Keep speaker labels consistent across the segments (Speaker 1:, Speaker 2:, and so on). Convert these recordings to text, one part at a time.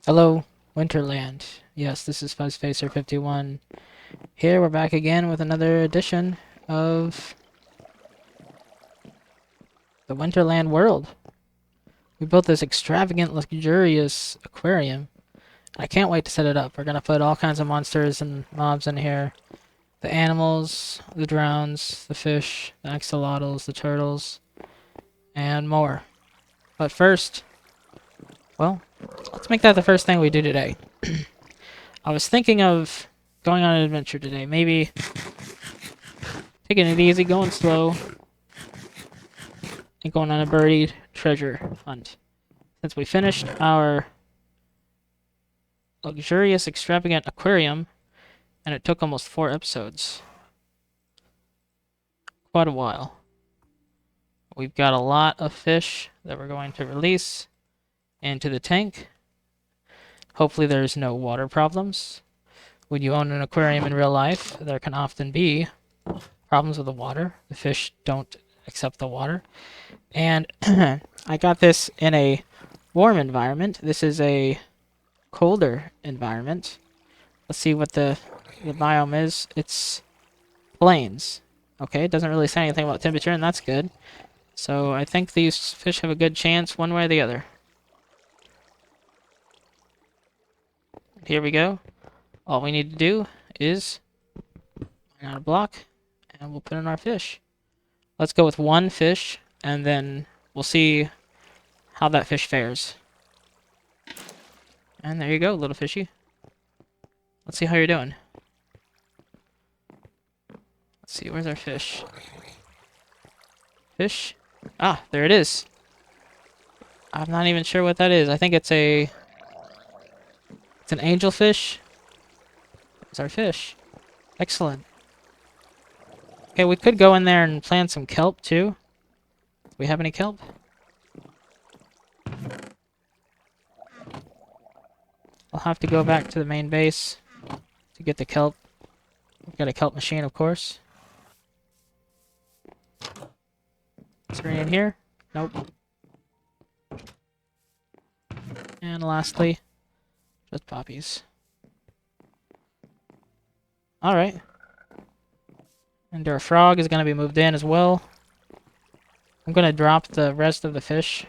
Speaker 1: Hello, Winterland. Yes, this is FuzzFacer51. Here we're back again with another edition of the Winterland world. We built this extravagant, luxurious aquarium. I can't wait to set it up. We're gonna put all kinds of monsters and mobs in here. The animals, the drones, the fish, the axolotls, the turtles, and more. But first, well, let's make that the first thing we do today. I was thinking of going on an adventure today. Maybe taking it easy, going slow, and going on a buried treasure hunt. Since we finished our luxurious, extravagant aquarium, and it took almost 4 episodes. Quite a while. We've got a lot of fish that we're going to release into the tank. Hopefully there's no water problems. When you own an aquarium in real life, there can often be problems with the water. The fish don't accept the water. And I got this in a warm environment. This is a colder environment. Let's see what the biome is. It's plains. Okay, it doesn't really say anything about temperature, and that's good. So I think these fish have a good chance one way or the other. Here we go. All we need to do is mine out a block, and we'll put in our fish. Let's go with one fish, and then we'll see how that fish fares. And there you go, little fishy. Let's see how you're doing. Let's see, where's our fish? Fish? Ah, there it is. I'm not even sure what that is. I think it's an angelfish. It's our fish. Excellent. Okay, we could go in there and plant some kelp too. Do we have any kelp? I'll have to go back to the main base to get the kelp. We've got a kelp machine, of course. Is there any in here? Nope. And lastly, just poppies. Alright. And our frog is going to be moved in as well. I'm going to drop the rest of the fish.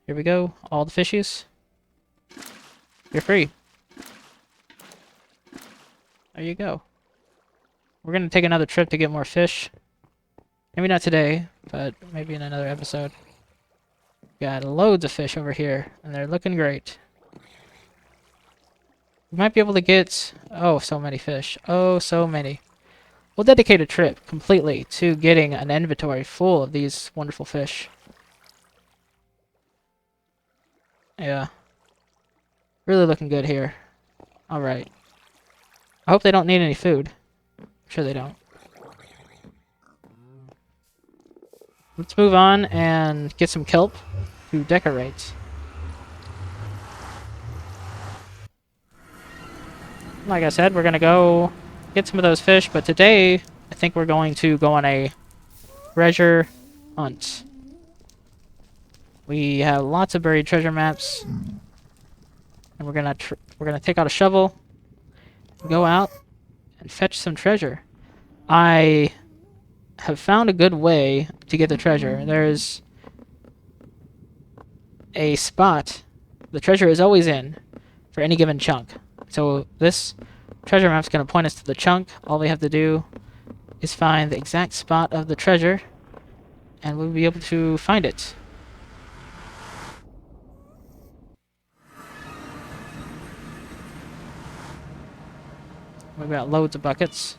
Speaker 1: Here we go. All the fishies. You're free. There you go. We're going to take another trip to get more fish. Maybe not today, but maybe in another episode. Got loads of fish over here, and they're looking great. We might be able to get... oh, so many fish. Oh, so many. We'll dedicate a trip completely to getting an inventory full of these wonderful fish. Yeah. Really looking good here. Alright. I hope they don't need any food. I'm sure they don't. Let's move on and get some kelp to decorate. Like I said, we're going to go get some of those fish, but today I think we're going to go on a treasure hunt. We have lots of buried treasure maps, and we're gonna take out a shovel, go out, and fetch some treasure. I have found a good way to get the treasure. There's a spot the treasure is always in for any given chunk. So this treasure map's gonna point us to the chunk. All we have to do is find the exact spot of the treasure, and we'll be able to find it. We've got loads of buckets.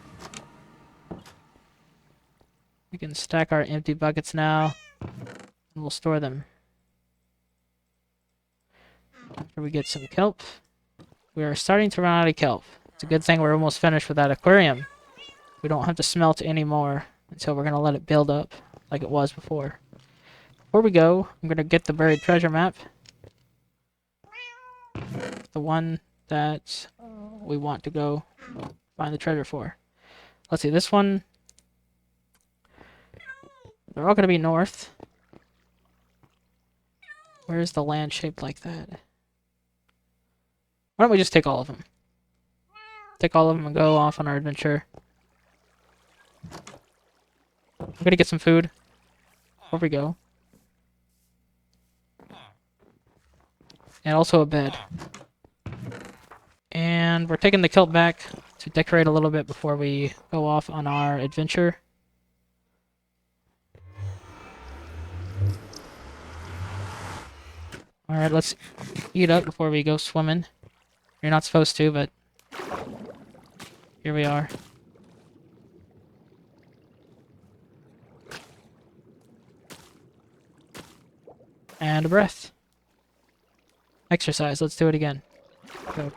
Speaker 1: We can stack our empty buckets now, and we'll store them. After we get some kelp, we are starting to run out of kelp. It's a good thing we're almost finished with that aquarium. We don't have to smelt anymore until we're going to let it build up like it was before. Before we go, I'm going to get the buried treasure map. The one that we want to go find the treasure for. Let's see, this one, they're all going to be north. Where's the land shaped like that? Why don't we just take all of them? Take all of them and go off on our adventure. I'm gonna get some food before we go. And also a bed. And we're taking the kilt back to decorate a little bit before we go off on our adventure. Alright, let's eat up before we go swimming. You're not supposed to, but here we are. And a breath. Exercise, let's do it again. Go.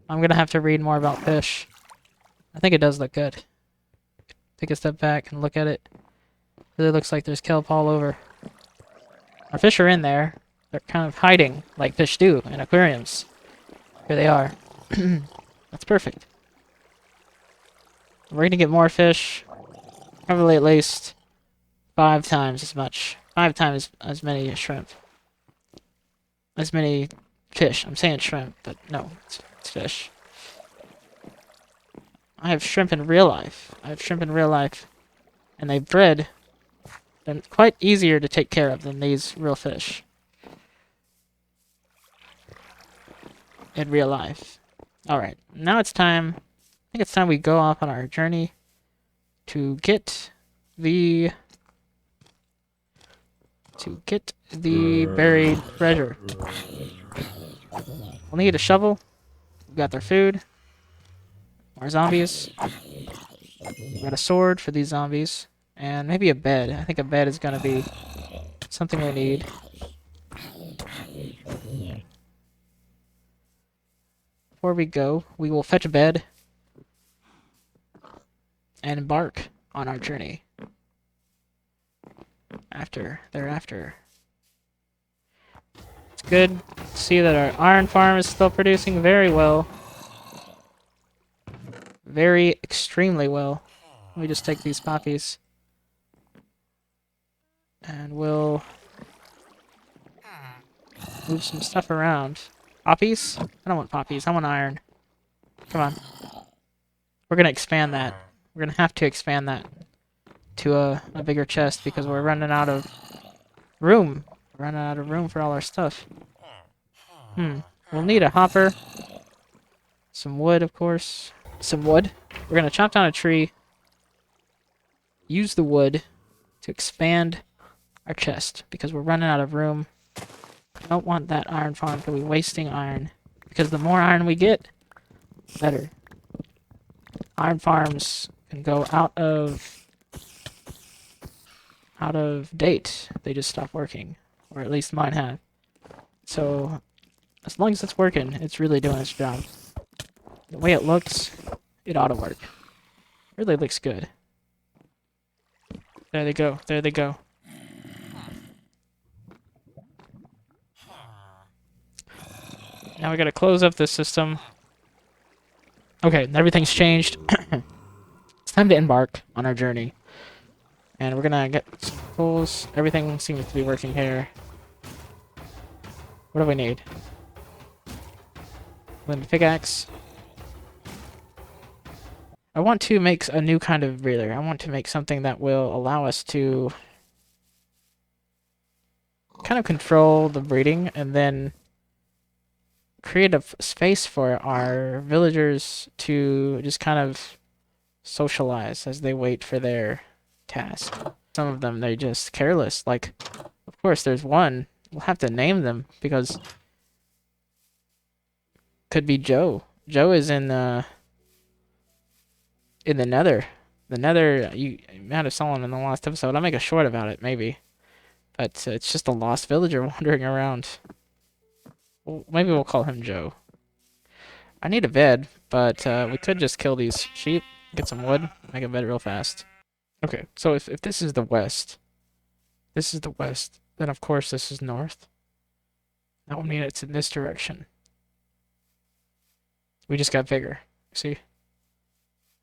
Speaker 1: I'm gonna have to read more about fish. I think it does look good. Take a step back and look at it. Really looks like there's kelp all over. Our fish are in there. They're kind of hiding, like fish do in aquariums. Here they are. That's perfect. We're gonna get more fish. Probably at least 5 times as much. 5 times as many shrimp. As many fish. I'm saying shrimp, but no, it's fish. I have shrimp in real life. And they've bred. They're quite easier to take care of than these real fish. In real life. Alright, now it's time. I think it's time we go off on our journey to get the buried treasure. We'll need a shovel. We've got their food. More zombies. We've got a sword for these zombies. And maybe a bed. I think a bed is gonna be something we need. Before we go, we will fetch a bed and embark on our journey. Thereafter. It's good to see that our iron farm is still producing very well. Very extremely well. Let me just take these poppies. And we'll move some stuff around. Poppies? I don't want poppies. I want iron. Come on. We're gonna expand that. We're gonna have to expand that to a bigger chest because we're running out of room. We're running out of room for all our stuff. We'll need a hopper. Some wood, of course. Some wood. We're gonna chop down a tree. Use the wood to expand our chest because we're running out of room. I don't want that iron farm to be wasting iron because the more iron we get, the better. Iron farms can go out of date. They just stop working, or at least mine have. So as long as it's working, it's really doing its job. The way it looks, it ought to work. Really looks good. There they go. There they go. Now we gotta close up this system. Okay, everything's changed. It's time to embark on our journey. And we're gonna get some tools. Everything seems to be working here. What do we need? Wooden pickaxe. I want to make a new kind of breeder. I want to make something that will allow us to kind of control the breeding and then create a space for our villagers to just kind of socialize as they wait for their task. Some of them, they're just careless. Like, of course, there's one. We'll have to name them because could be Joe. Joe is in the Nether. The Nether, you might have saw him in the last episode. I'll make a short about it, maybe. But it's just a lost villager wandering around. Well, maybe we'll call him Joe. I need a bed, but we could just kill these sheep, get some wood, make a bed real fast. Okay, so if this is the west, then of course this is north. That would mean it's in this direction. We just got bigger. See?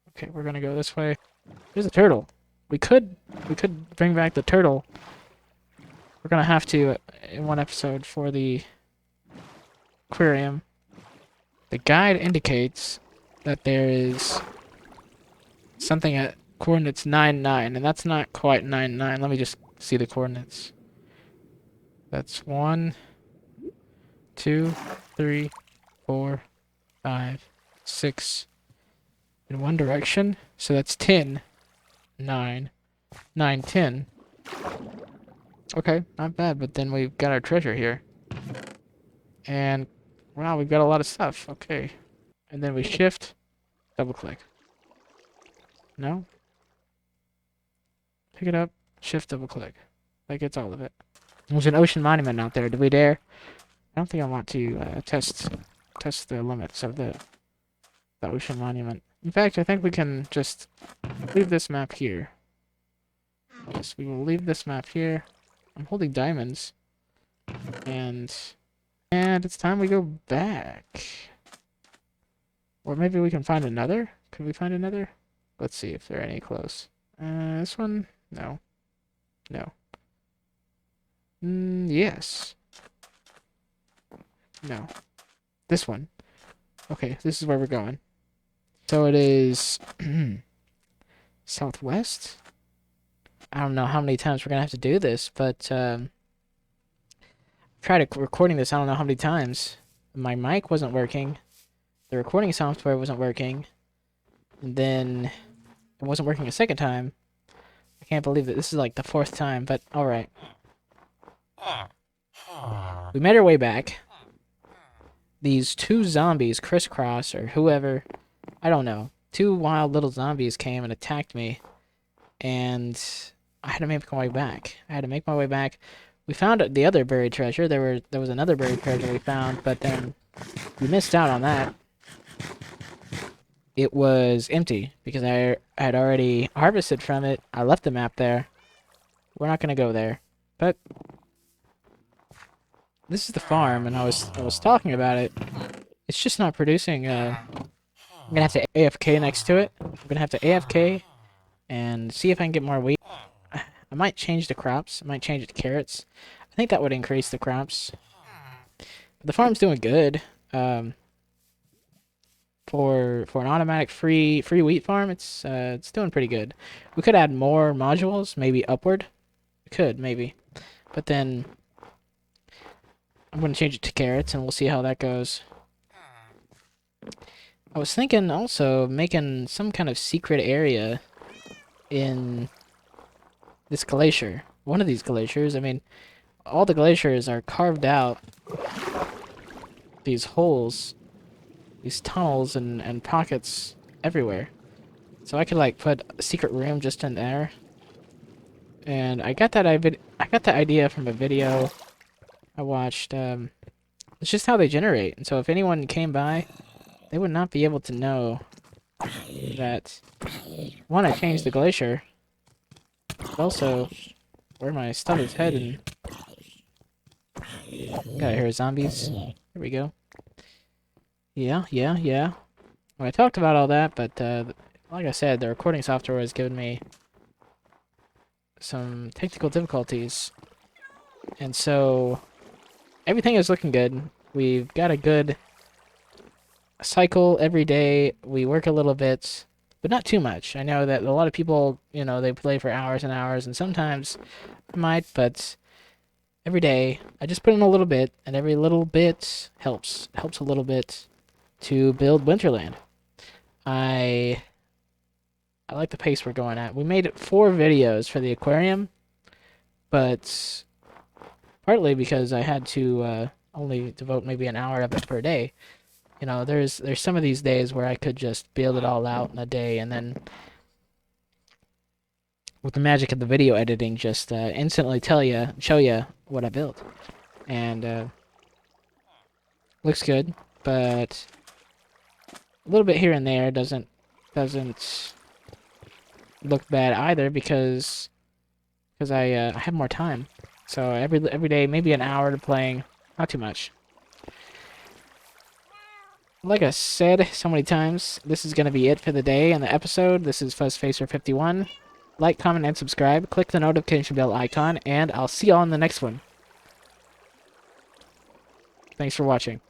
Speaker 1: Okay, we're gonna go this way. There's a turtle. We could bring back the turtle. We're gonna have to in one episode for the aquarium. The guide indicates that there is something at coordinates 9, 9, and that's not quite 9, 9. Let me just see the coordinates. That's 1, 2, 3, 4, 5, 6 in one direction. So that's 10, 9, 9, 10. Okay, not bad, but then we've got our treasure here. And wow, we've got a lot of stuff. Okay. And then we shift, double click. No? Pick it up, shift, double click. That gets all of it. There's an ocean monument out there. Do we dare? I don't think I want to test the limits of the ocean monument. In fact, I think we can just leave this map here. Yes, we will leave this map here. I'm holding diamonds. And it's time we go back. Or maybe we can find another? Could we find another? Let's see if there are any close. This one? No. No. Yes. No. This one. Okay, this is where we're going. So it is southwest? I don't know how many times we're gonna have to do this, but tried recording this I don't know how many times. My mic wasn't working. The recording software wasn't working. And then it wasn't working a second time. I can't believe that this is like the 4th time, but alright. We made our way back. These 2 zombies, Crisscross or whoever, I don't know. 2 wild little zombies came and attacked me. And I had to make my way back. We found the other buried treasure. There was another buried treasure we found, but then we missed out on that. It was empty because I had already harvested from it. I left the map there. We're not gonna go there. But this is the farm, and I was talking about it. It's just not producing. I'm gonna have to AFK next to it. I'm gonna have to AFK and see if I can get more wheat. I might change the crops. I might change it to carrots. I think that would increase the crops. But the farm's doing good. For an automatic free wheat farm, it's doing pretty good. We could add more modules, maybe upward. We could maybe, but then I'm gonna change it to carrots, and we'll see how that goes. I was thinking also making some kind of secret area in this glacier. One of these glaciers. I mean, all the glaciers are carved out. These holes. These tunnels and pockets everywhere. So I could like put a secret room just in there. And I got that idea from a video I watched. It's just how they generate. And so if anyone came by, they would not be able to know that one, I changed the glacier, but also where my stuff is heading. Gotta hear zombies. Here we go. Yeah. Well, I talked about all that, but like I said, the recording software has given me some technical difficulties. And so everything is looking good. We've got a good cycle every day. We work a little bit, but not too much. I know that a lot of people, they play for hours and hours, and sometimes I might, but every day I just put in a little bit, and every little bit helps a little bit to build Winterland. I like the pace we're going at. We made 4 videos for the aquarium, but partly because I had to only devote maybe an hour of it per day. There's some of these days where I could just build it all out in a day, and then with the magic of the video editing, just instantly show you what I built, and looks good, but a little bit here and there doesn't look bad either because I have more time. So every day, maybe an hour to playing, not too much. Like I said so many times, this is going to be it for the day and the episode. This is FuzzFacer51. Like, comment, and subscribe. Click the notification bell icon, and I'll see y'all in the next one. Thanks for watching.